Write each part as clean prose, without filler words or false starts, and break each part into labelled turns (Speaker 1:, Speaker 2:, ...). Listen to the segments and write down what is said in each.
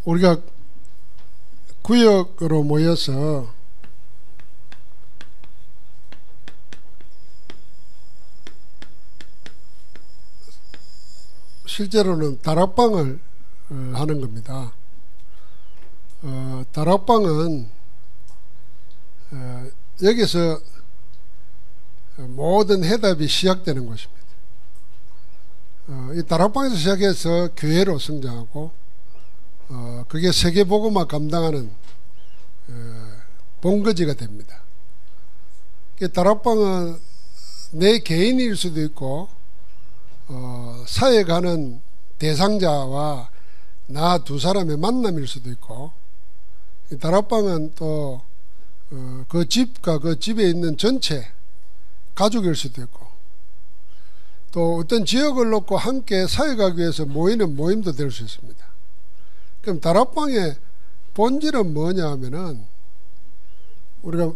Speaker 1: 우리가 구역으로 모여서 실제로는 다락방을 하는 겁니다. 다락방은 여기서 모든 해답이 시작되는 곳입니다. 이 다락방에서 시작해서 교회로 성장하고 그게 세계복음화 감당하는 본거지가 됩니다. 다락방은 내 개인일 수도 있고 사회 가는 대상자와 나 두 사람의 만남일 수도 있고, 다락방은 또 그 집과 그 집에 있는 전체 가족일 수도 있고, 또 어떤 지역을 놓고 함께 사회 가기 위해서 모이는 모임도 될 수 있습니다. 그럼 다락방의 본질은 뭐냐 하면은, 우리가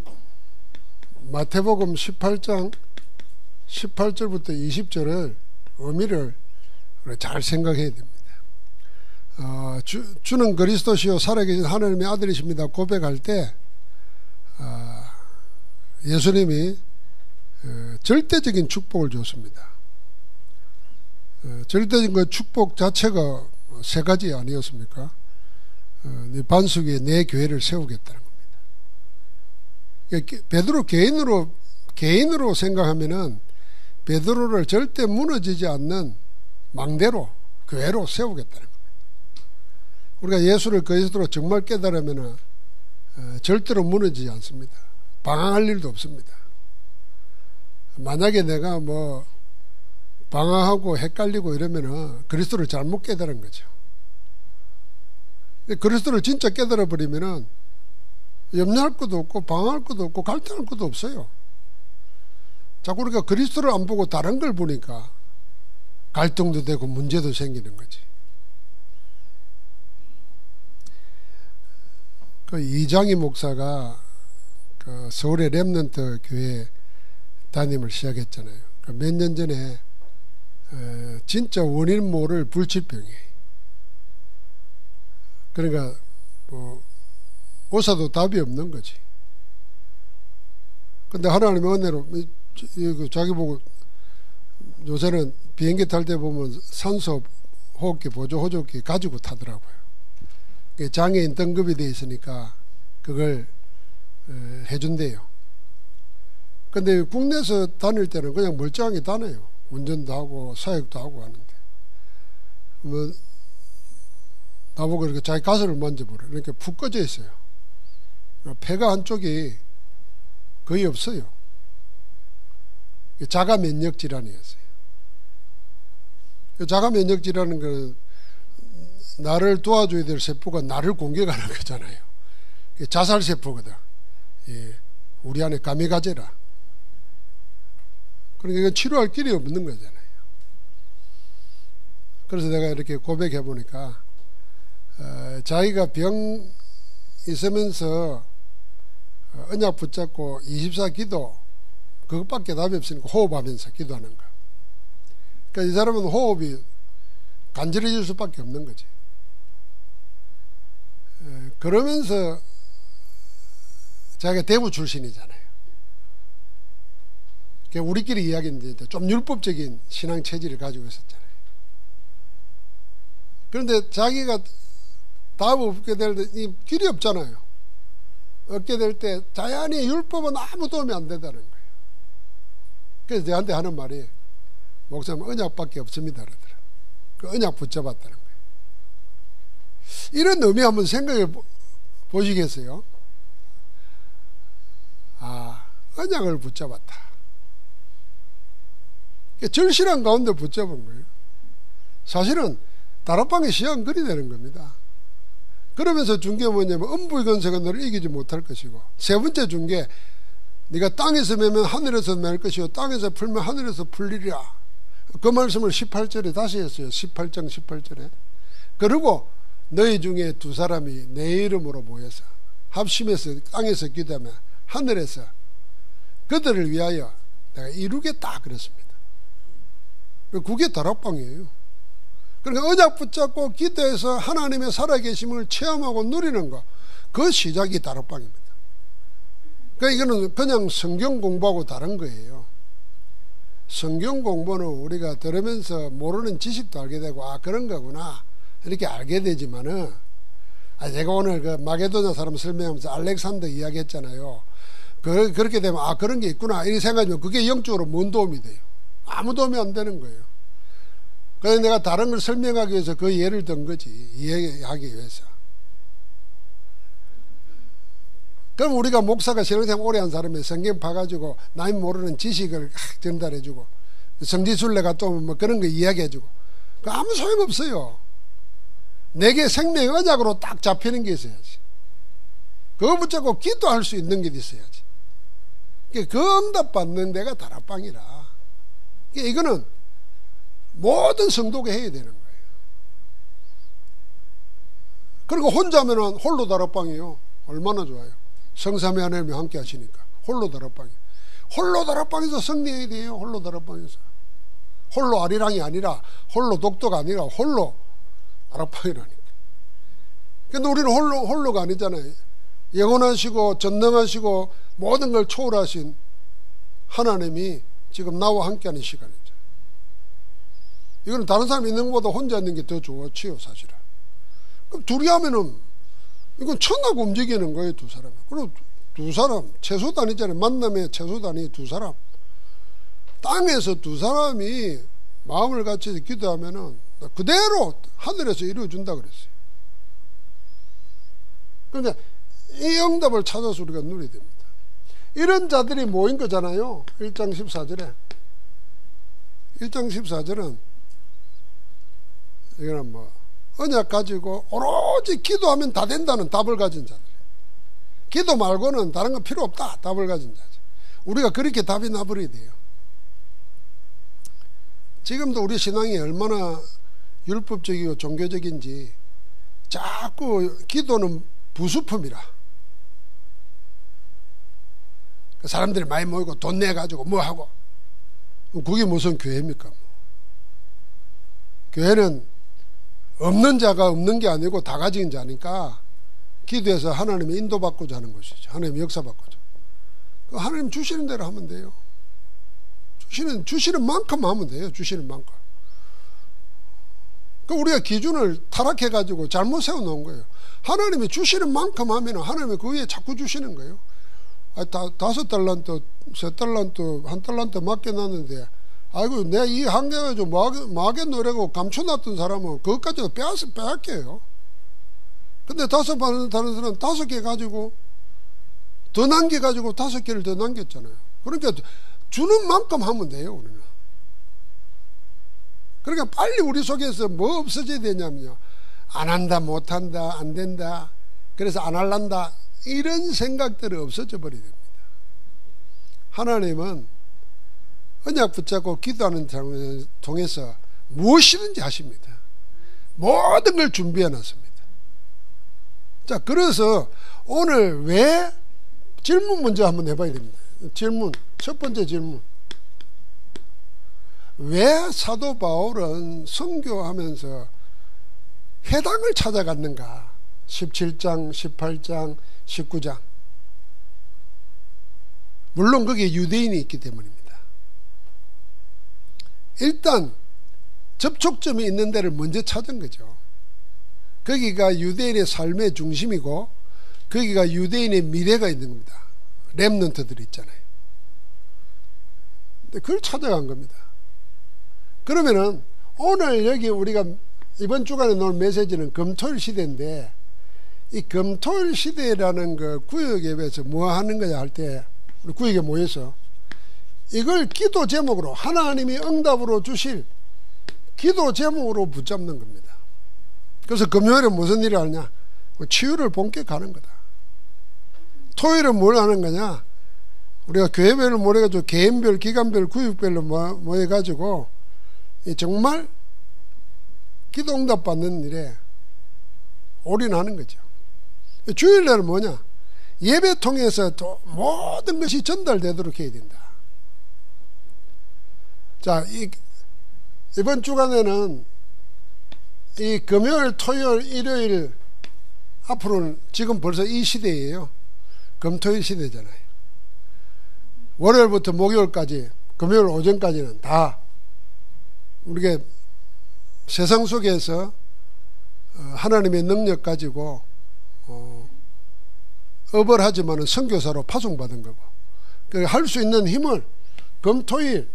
Speaker 1: 마태복음 18장 18절부터 20절을 의미를 잘 생각해야 됩니다. 주는 그리스도시요 살아계신 하나님의 아들이십니다 고백할 때 예수님이 절대적인 축복을 줬습니다. 절대적인 그 축복 자체가 세 가지 아니었습니까? 네 반석 위에 내 교회를 세우겠다는 겁니다. 베드로 개인으로 생각하면은 베드로를 절대 무너지지 않는 망대로 교회로 세우겠다는 겁니다. 우리가 예수를 그리스도로 정말 깨달으면 절대로 무너지지 않습니다. 방황할 일도 없습니다. 만약에 내가 뭐 방황하고 헷갈리고 이러면은 그리스도를 잘못 깨달은 거죠. 그리스도를 진짜 깨달아 버리면은 염려할 것도 없고 방황할 것도 없고 갈등할 것도 없어요. 자꾸 우리가 그리스도를 안 보고 다른 걸 보니까 갈등도 되고 문제도 생기는 거지. 그 이장희 목사가 그 서울의 렘넌트 교회 담임을 시작했잖아요. 그 몇 년 전에 진짜 원인 모를 불치병이에요. 그러니까 뭐 의사도 답이 없는 거지. 근데 하나님의 은혜로 자기 보고 요새는 비행기 탈 때 보면 산소 호흡기 보조 호흡기 가지고 타더라고요. 장애인 등급이 되어 있으니까 그걸 해준대요. 근데 국내에서 다닐 때는 그냥 멀쩡하게 다녀요. 운전도 하고 사역도 하고 하는데 뭐 나보고 이렇게 자기 가슴을 만져보래. 이렇게 푹 꺼져 있어요. 폐가 한쪽이 거의 없어요. 자가 면역 질환이었어요. 자가 면역 질환은 그 나를 도와줘야 될 세포가 나를 공격하는 거잖아요. 자살 세포거든. 우리 안에 가미가제라. 그러니까 이건 치료할 길이 없는 거잖아요. 그래서 내가 이렇게 고백해 보니까 자기가 병 있으면서 언약 붙잡고 24 기도 그것밖에 답이 없으니까 호흡하면서 기도하는 거야. 그러니까 이 사람은 호흡이 간절해질 수밖에 없는 거지. 그러면서 자기가 대구 출신이잖아요. 그러니까 우리끼리 이야기인데 좀 율법적인 신앙 체질을 가지고 있었잖아요. 그런데 자기가 답 없게 될 때 길이 없잖아요. 얻게 될 때 자연히 율법은 아무 도움이 안 된다는 거예요. 그래서 저한테 하는 말이 목사님 언약밖에 없습니다 그러더라. 그 언약 붙잡았다는 거예요. 이런 의미 한번 생각해 보시겠어요? 언약을 붙잡았다. 절실한 가운데 붙잡은 거예요. 사실은 다락방의 시작은 그리 되는 겁니다. 그러면서 준 게 뭐냐면 음부의 권세가 너를 이기지 못할 것이고, 세 번째 준 게 네가 땅에서 매면 하늘에서 맬 것이요 땅에서 풀면 하늘에서 풀리리라. 그 말씀을 18절에 다시 했어요. 18장 18절에. 그리고 너희 중에 두 사람이 내 이름으로 모여서 합심해서 땅에서 기도하면 하늘에서 그들을 위하여 내가 이루겠다 그랬습니다. 그게 다락방이에요. 그러니까 언약 붙잡고 기도해서 하나님의 살아계심을 체험하고 누리는 것, 그 시작이 다락방입니다. 그러니까 이거는 그냥 성경 공부하고 다른 거예요. 성경 공부는 우리가 들으면서 모르는 지식도 알게 되고, 아, 그런 거구나 이렇게 알게 되지만은, 제가 오늘 그 마게도냐 사람 설명하면서 알렉산더 이야기했잖아요. 그렇게 되면, 아, 그런 게 있구나 이렇게 생각하면 그게 영적으로 뭔 도움이 돼요? 아무 도움이 안 되는 거예요. 그래서 내가 다른 걸 설명하기 위해서 그 예를 든 거지, 이해하기 위해서. 그럼 우리가 목사가 신앙생활 오래 한 사람이 성경 봐가지고 나이 모르는 지식을 전달해주고, 성지순례가 또 뭐 그런 거 이야기해주고, 그 아무 소용없어요. 내게 생명의 언약으로 딱 잡히는 게 있어야지. 그거 붙잡고 기도할 수 있는 게 있어야지. 그 응답 받는 데가 다락방이라. 이거는 모든 성도가 해야 되는 거예요. 그리고 혼자 하면은 홀로 다락방이에요. 얼마나 좋아요. 성삼위 하나님이 함께 하시니까. 홀로 다락방이에요. 홀로 다락방에서 승리해야 돼요. 홀로 다락방에서. 홀로 아리랑이 아니라, 홀로 독도가 아니라 홀로 다락방이라니까. 근데 우리는 홀로가 아니잖아요. 영원하시고 전능하시고 모든 걸 초월하신 하나님이 지금 나와 함께하는 시간이죠. 이거는 다른 사람 있는 것보다 혼자 있는 게 더 좋지요, 사실은. 그럼 둘이 하면은 이건 천하고 움직이는 거예요, 두 사람. 그리고 두 사람 최소 단위잖아요. 만남의 최소 단위 두 사람. 땅에서 두 사람이 마음을 같이 기도하면은 그대로 하늘에서 이루어준다 그랬어요. 그러니까 이 응답을 찾아서 우리가 누려야 됩니다. 이런 자들이 모인 거잖아요. 1장 14절에. 1장 14절은 이거는 뭐 언약 가지고 오로지 기도하면 다 된다는 답을 가진 자들. 기도 말고는 다른 건 필요 없다 답을 가진 자죠. 우리가 그렇게 답이 나버려야 돼요. 지금도 우리 신앙이 얼마나 율법적이고 종교적인지 자꾸 기도는 부수품이라. 사람들이 많이 모이고 돈 내가지고 뭐 하고, 그게 무슨 교회입니까? 교회는 없는 자가 없는 게 아니고 다 가진 자니까 기도해서 하나님의 인도받고자 하는 것이죠. 하나님의 역사받고자. 하나님 주시는 대로 하면 돼요. 주시는 만큼 하면 돼요. 주시는 만큼. 우리가 기준을 타락해가지고 잘못 세워놓은 거예요. 하나님이 주시는 만큼 하면 하나님이 그 위에 자꾸 주시는 거예요. 5달란트, 3달란트, 1달란트 맡겨놨는데, 아이고, 내가 이 한계가지고 뭐하게 노래고 감춰놨던 사람은 그것까지도 빼앗겨요. 근데 5 받는 다른 사람은 5개 가지고, 더 남겨가지고 5개를 더 남겼잖아요. 그러니까 주는 만큼 하면 돼요, 우리는. 그러니까 빨리 우리 속에서 뭐 없어져야 되냐면요. 안 한다, 못 한다, 안 된다, 그래서 안 할란다, 이런 생각들이 없어져 버려야 됩니다. 하나님은 언약 붙잡고 기도하는 장면을 통해서 무엇이든지 하십니다. 모든 걸 준비해 놨습니다. 자, 그래서 오늘 왜 질문 먼저 한번 해봐야 됩니다. 질문, 첫 번째 질문. 왜 사도 바울은 선교하면서 회당을 찾아갔는가? 17장, 18장, 19장. 물론 거기에 유대인이 있기 때문입니다. 일단 접촉점이 있는 데를 먼저 찾은 거죠. 거기가 유대인의 삶의 중심이고 거기가 유대인의 미래가 있는 겁니다. 렘넌트들이 있잖아요. 근데 그걸 찾아간 겁니다. 그러면은 오늘 여기 우리가 이번 주간에 놓은 메시지는 금토일 시대인데, 이 금토일 시대라는 그 구역에서 뭐 하는 거냐 할 때, 우리 구역에 모여서 이걸 기도 제목으로, 하나님이 응답으로 주실 기도 제목으로 붙잡는 겁니다. 그래서 금요일에 무슨 일을 하느냐? 치유를 본격 가는 거다. 토요일은 뭘 하는 거냐? 우리가 교회별로 모여가지고 개인별, 기간별, 구역별로 모여가지고 정말 기도 응답 받는 일에 올인하는 거죠. 주일날은 뭐냐? 예배 통해서 또 모든 것이 전달되도록 해야 된다. 자, 이번 주간에는 이 금요일, 토요일, 일요일 앞으로는 지금 벌써 이 시대예요. 금토일 시대잖아요. 월요일부터 목요일까지, 금요일 오전까지는 다 우리가 세상 속에서 하나님의 능력 가지고 업을 하지만은 선교사로 파송받은 거고, 할 수 있는 힘을 금토일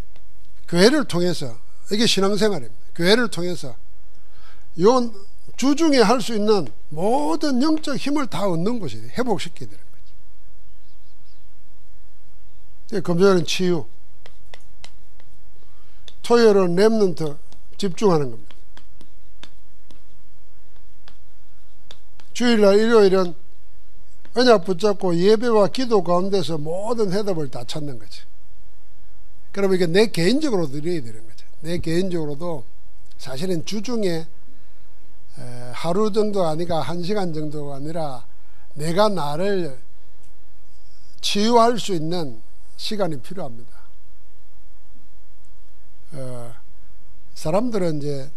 Speaker 1: 교회를 통해서, 이게 신앙생활입니다. 교회를 통해서 요 주중에 할 수 있는 모든 영적 힘을 다 얻는 곳이 회복시켜야 되는 거죠. 금요일은 치유, 토요일은 렘넌트 집중하는 겁니다. 주일날 일요일은 언약 붙잡고 예배와 기도 가운데서 모든 해답을 다 찾는 거죠. 그러면 이게 내 개인적으로도 이래야 되는 거죠. 내 개인적으로도 사실은 주중에 하루 정도 아니라 1시간 정도가 아니라 내가 나를 치유할 수 있는 시간이 필요합니다. 사람들은 이제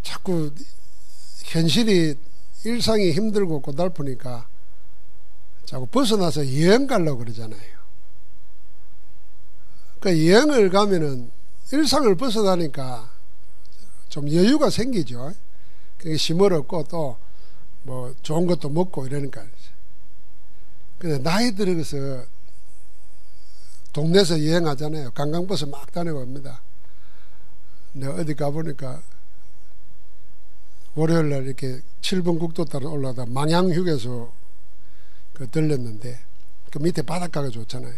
Speaker 1: 자꾸 현실이 일상이 힘들고 고달프니까 자꾸 벗어나서 여행 가려고 그러잖아요. 그러니까 여행을 가면은 일상을 벗어나니까 좀 여유가 생기죠. 그게 심을 얻고 또 뭐 좋은 것도 먹고 이러니까. 근데 나이 들어서 동네에서 여행하잖아요. 관광버스 막 다녀봅니다. 내가 어디 가보니까 월요일날 이렇게 7번 국도 따라 올라가다 망향휴게소 들렸는데 그 밑에 바닷가가 좋잖아요.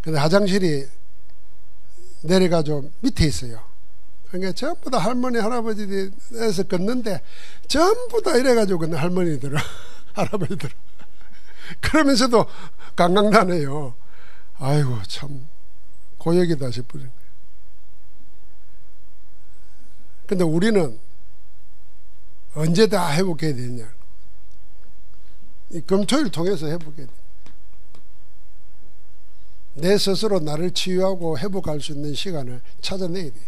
Speaker 1: 근데 화장실이 내려가지고 밑에 있어요. 그러니까 전부 다 할머니 할아버지들에서 걷는데 전부 다 이래가지고 걷는 할머니들 할아버지들 그러면서도 관광다네요. 아이고 참 고역이다 싶어요. 근데 우리는 언제 다 회복해야 되냐. 이 금토일 통해서 회복해야 돼. 내 스스로 나를 치유하고 회복할 수 있는 시간을 찾아내야 돼.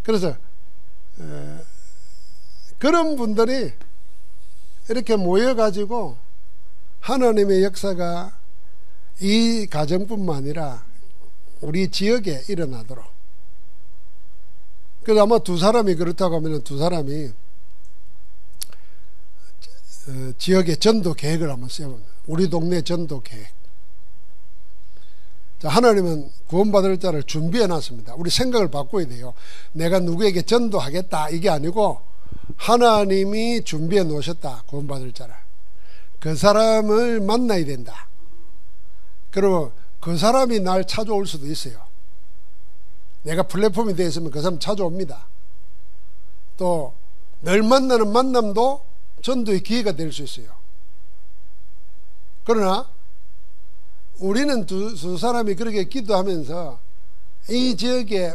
Speaker 1: 그래서 그런 분들이 이렇게 모여가지고 하나님의 역사가 이 가정뿐만 아니라 우리 지역에 일어나도록. 그래서 아마 두 사람이 그렇다고 하면 두 사람이 지역의 전도 계획을 한번 세워봅니다. 우리 동네 전도 계획. 자, 하나님은 구원받을 자를 준비해 놨습니다. 우리 생각을 바꿔야 돼요. 내가 누구에게 전도하겠다 이게 아니고 하나님이 준비해 놓으셨다. 구원받을 자를. 그 사람을 만나야 된다. 그리고 그 사람이 날 찾아올 수도 있어요. 내가 플랫폼이 되어 있으면 그 사람 찾아옵니다. 또 늘 만나는 만남도 전도의 기회가 될 수 있어요. 그러나 우리는 두 사람이 그렇게 기도하면서 이 지역에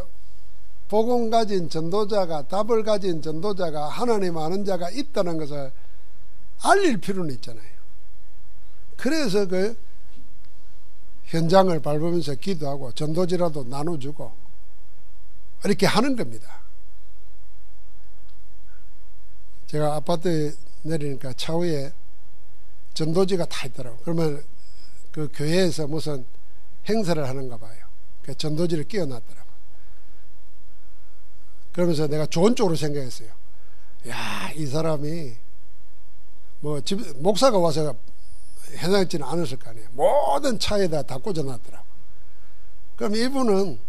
Speaker 1: 복음 가진 전도자가, 답을 가진 전도자가, 하나님 아는 자가 있다는 것을 알릴 필요는 있잖아요. 그래서 그 현장을 밟으면서 기도하고 전도지라도 나눠주고 이렇게 하는 겁니다. 제가 아파트에 내리니까 차후에 전도지가 다 있더라고요. 그러면 그 교회에서 무슨 행사를 하는가 봐요. 그 전도지를 끼워놨더라고요. 그러면서 내가 좋은 쪽으로 생각했어요. 야, 이 사람이 뭐 목사가 와서 해당했지는 않았을 거 아니에요. 모든 차에다 다 꽂아놨더라고요. 그럼 이분은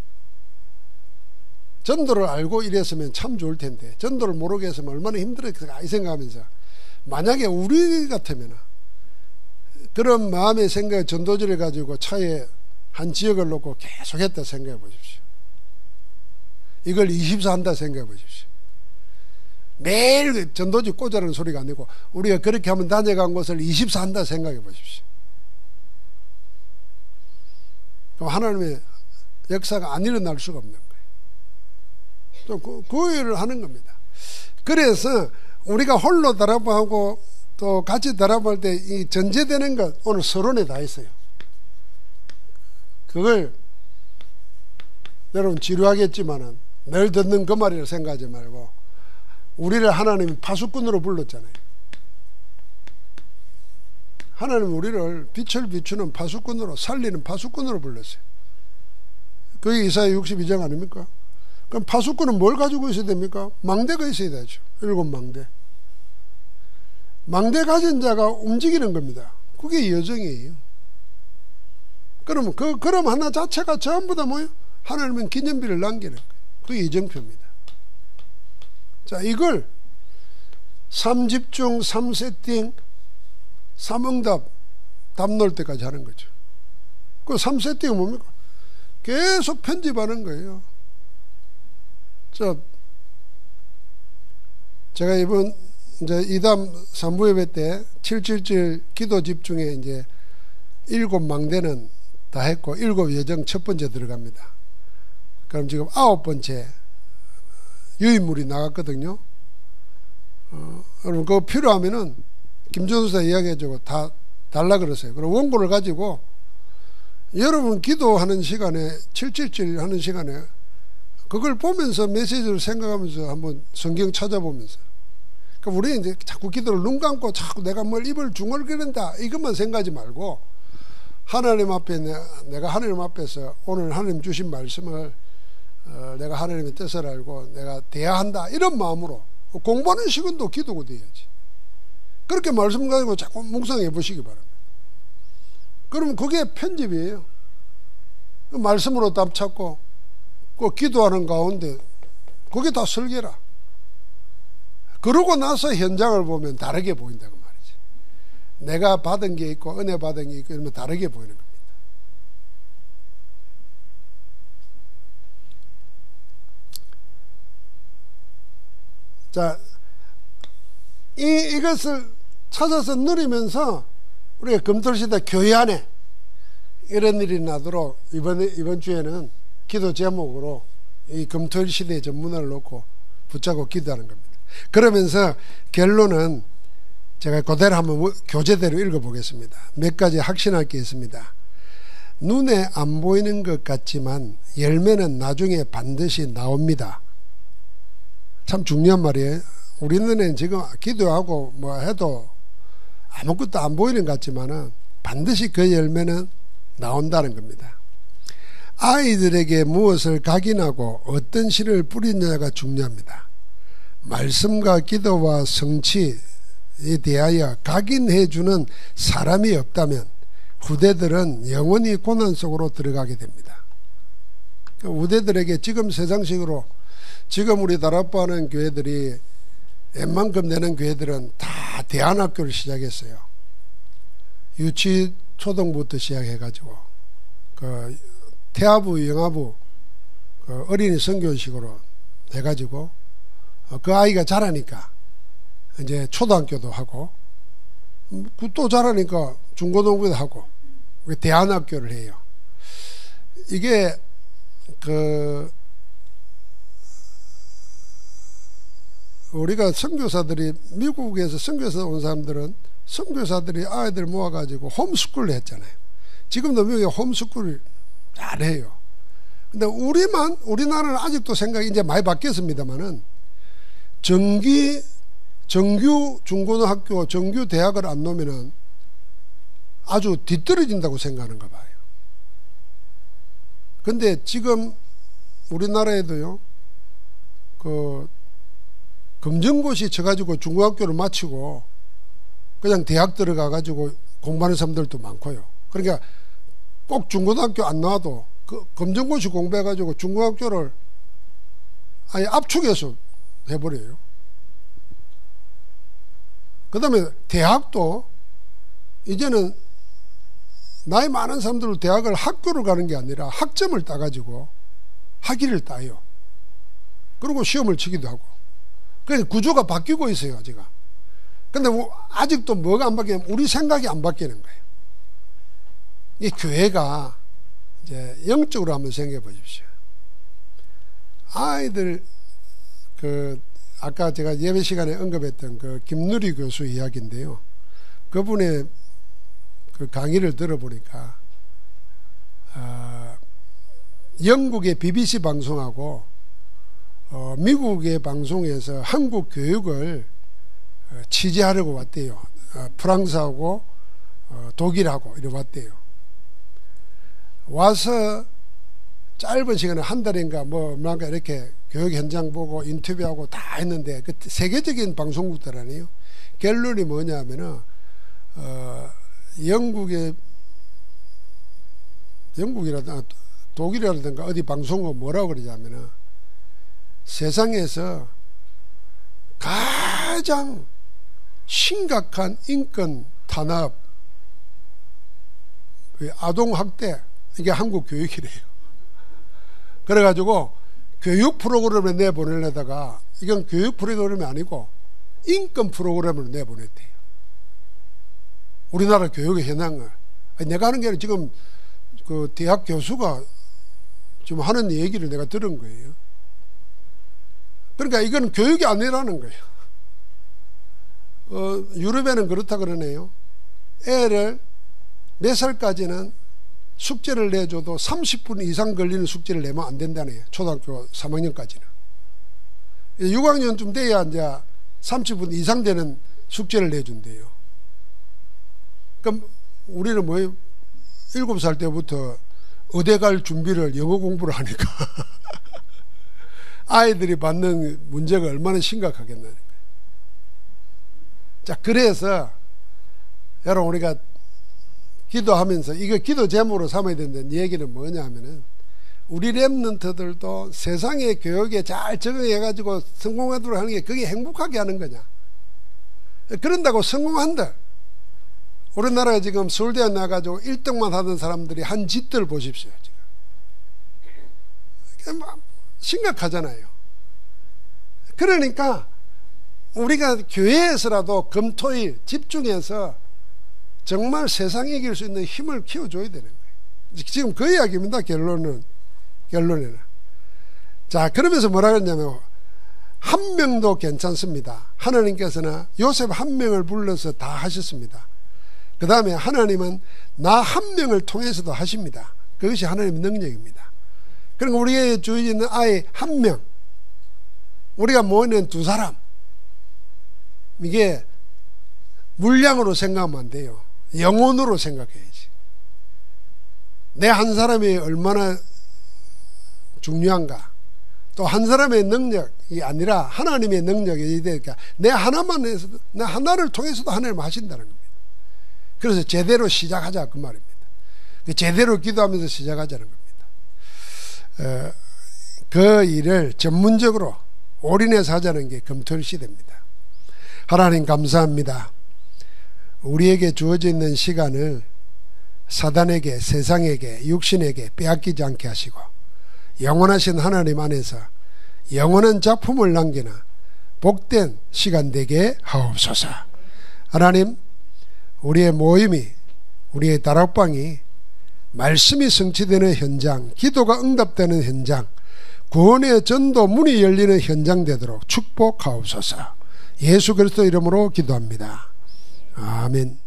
Speaker 1: 전도를 알고 이랬으면 참 좋을 텐데 전도를 모르게 했으면 얼마나 힘들었을까 이 생각하면서 만약에 우리 같으면 그런 마음의 생각에 전도지를 가지고 차에 한 지역을 놓고 계속 했다 생각해 보십시오. 이걸 24 한다 생각해 보십시오. 매일 전도지 꽂아라는 소리가 아니고 우리가 그렇게 하면 다녀간 곳을 24 한다 생각해 보십시오. 그럼 하나님의 역사가 안 일어날 수가 없는 거예요. 또 그 일을 하는 겁니다. 그래서 우리가 홀로 달아보고 또 같이 달아볼 때 이 전제되는 것 오늘 서론에 다 있어요. 그걸 여러분 지루하겠지만은 늘 듣는 그 말이라 생각하지 말고, 우리를 하나님이 파수꾼으로 불렀잖아요. 하나님 우리를 빛을 비추는 파수꾼으로, 살리는 파수꾼으로 불렀어요. 그게 이사야 62장 아닙니까? 그럼 파수꾼은 뭘 가지고 있어야 됩니까? 망대가 있어야 되죠. 7망대. 망대 가진 자가 움직이는 겁니다. 그게 여정이에요. 그러면 그럼 하나 자체가 전부 다 뭐예요? 하나님은 기념비를 남기는 거예요. 그게 이정표입니다. 자, 이걸 3집중, 3세팅, 3응답, 답 놓을 때까지 하는 거죠. 그 3세팅은 뭡니까? 계속 편집하는 거예요. 제가 이번 이제 이담 3부 예배 때 777 기도 집중에 이제 7망대는 다 했고 7예정 첫 번째 들어갑니다. 그럼 지금 9번째 유인물이 나갔거든요. 여러분 그거 필요하면은 김전수사 이야기해주고 다 달라 그러세요. 그럼 원고를 가지고 여러분 기도하는 시간에 777 하는 시간에 그걸 보면서 메시지를 생각하면서 한번 성경 찾아보면서, 그러니까 우리는 이제 자꾸 기도를 눈 감고 자꾸 내가 뭘 입을 중얼거린다 이것만 생각하지 말고, 하나님 앞에 내가 하나님 앞에서 오늘 하나님 주신 말씀을 내가 하나님의 뜻을 알고 내가 대야한다 이런 마음으로 공부하는 시간도 기도가 돼야지. 그렇게 말씀 가지고 자꾸 묵상해 보시기 바랍니다. 그러면 그게 편집이에요. 말씀으로 답 찾고 그 기도하는 가운데 그게 다 설계라. 그러고 나서 현장을 보면 다르게 보인다고 말이지. 내가 받은 게 있고 은혜 받은 게 있고 이러면 다르게 보이는 겁니다. 자, 이것을 찾아서 누리면서 우리가 금토시대 교회 안에 이런 일이 나도록 이번 주에는 기도 제목으로 이 금토일 시대의 전문을 놓고 붙잡고 기도하는 겁니다. 그러면서 결론은 제가 그대로 한번 교재대로 읽어보겠습니다. 몇 가지 확신할 게 있습니다. 눈에 안 보이는 것 같지만 열매는 나중에 반드시 나옵니다. 참 중요한 말이에요. 우리는 지금 기도하고 뭐 해도 아무것도 안 보이는 것 같지만은 반드시 그 열매는 나온다는 겁니다. 아이들에게 무엇을 각인하고 어떤 씨를 뿌리느냐가 중요합니다. 말씀과 기도와 성취에 대하여 각인해주는 사람이 없다면 후대들은 영원히 고난 속으로 들어가게 됩니다. 후대들에게 지금 세상식으로 지금 우리 다락방하는 교회들이 웬만큼 되는 교회들은 다 대안학교를 시작했어요. 유치 초등부터 시작해가지고 그 태아부, 영아부 그 어린이 선교식으로 해가지고 그 아이가 자라니까 이제 초등학교도 하고 또 자라니까 중고등부도 하고 대안학교를 해요. 이게 우리가 선교사들이 미국에서 선교사 온 사람들은 선교사들이 아이들 모아가지고 홈스쿨을 했잖아요. 지금도 미국에 홈스쿨을 잘해요. 근데 우리나라는 아직도 생각이 이제 많이 바뀌었습니다만은 정규 중고등학교, 정규 대학을 안 놓으면은 아주 뒤떨어진다고 생각하는가 봐요. 근데 지금 우리나라에도요, 검정고시 쳐가지고 중고학교를 마치고 그냥 대학 들어가가지고 공부하는 사람들도 많고요. 그러니까 꼭 중고등학교 안 나와도 그 검정고시 공부해가지고 중고학교를 아예 압축해서 해버려요. 그 다음에 대학도 이제는 나이 많은 사람들은 대학을 학교를 가는 게 아니라 학점을 따가지고 학위를 따요. 그리고 시험을 치기도 하고. 그래서 구조가 바뀌고 있어요, 제가. 근데 아직도 뭐가 안 바뀌냐면 우리 생각이 안 바뀌는 거예요. 이 교회가 이제 영적으로 한번 생각해 보십시오. 아이들 아까 제가 예배 시간에 언급했던 김누리 교수 이야기인데요. 그분의 강의를 들어보니까 영국의 BBC 방송하고 미국의 방송에서 한국 교육을 취재하려고 왔대요. 프랑스하고 독일하고 이렇게 왔대요. 와서 짧은 시간에 한 달인가 뭔가 이렇게 교육 현장 보고 인터뷰하고 다 했는데 그 세계적인 방송국들 아니에요. 결론이 뭐냐면은 영국이라든가 독일이라든가 어디 방송국 뭐라고 그러냐면은 세상에서 가장 심각한 인권 탄압, 아동학대, 이게 한국 교육이래요. 그래가지고 교육 프로그램을 내보내려다가 이건 교육 프로그램이 아니고 인권 프로그램을 내보냈대요. 우리나라 교육의 현황을. 내가 하는 게 아니라 지금 그 대학 교수가 지금 하는 얘기를 내가 들은 거예요. 그러니까 이건 교육이 아니라는 거예요. 유럽에는 그렇다 그러네요. 애를 몇 살까지는 숙제를 내줘도 30분 이상 걸리는 숙제를 내면 안 된다네요. 초등학교 3학년까지는. 6학년쯤 돼야 이제 30분 이상 되는 숙제를 내준대요. 그럼 우리는 뭐예요? 7살 때부터 의대 갈 준비를 영어 공부를 하니까 아이들이 받는 문제가 얼마나 심각하겠나는 거예요. 자, 그래서 여러분 우리가 기도하면서 이거 기도 제목으로 삼아야 된다는 얘기는 뭐냐 하면은 우리 랩런트들도 세상의 교육에 잘 적응해가지고 성공하도록 하는 게 그게 행복하게 하는 거냐. 그런다고 성공한다. 우리나라에 지금 서울대에 나가지고 1등만 하던 사람들이 한 짓들 보십시오. 지금 심각하잖아요. 그러니까 우리가 교회에서라도 금토일 집중해서 정말 세상에 이길 수 있는 힘을 키워줘야 되는 거예요. 지금 그 이야기입니다. 결론에는. 자, 그러면서 뭐라 그러냐면 한 명도 괜찮습니다. 하나님께서는 요셉 한 명을 불러서 다 하셨습니다. 그 다음에 하나님은 나 한 명을 통해서도 하십니다. 그것이 하나님의 능력입니다. 그러니까 우리의 주위에 있는 아이 한 명, 우리가 모이는 두 사람, 이게 물량으로 생각하면 안 돼요. 영혼으로 생각해야지. 내 한 사람이 얼마나 중요한가. 또 한 사람의 능력이 아니라 하나님의 능력이 되니까 내 하나만 해서도, 내 하나를 통해서도 하나님 하신다는 겁니다. 그래서 제대로 시작하자 그 말입니다. 제대로 기도하면서 시작하자는 겁니다. 그 일을 전문적으로 올인해서 하자는 게 금토일 시대입니다. 하나님 감사합니다. 우리에게 주어져 있는 시간을 사단에게, 세상에게, 육신에게 빼앗기지 않게 하시고 영원하신 하나님 안에서 영원한 작품을 남기는 복된 시간 되게 하옵소서. 하나님, 우리의 모임이, 우리의 다락방이 말씀이 성취되는 현장, 기도가 응답되는 현장, 구원의 전도 문이 열리는 현장 되도록 축복하옵소서. 예수 그리스도 이름으로 기도합니다. 아멘.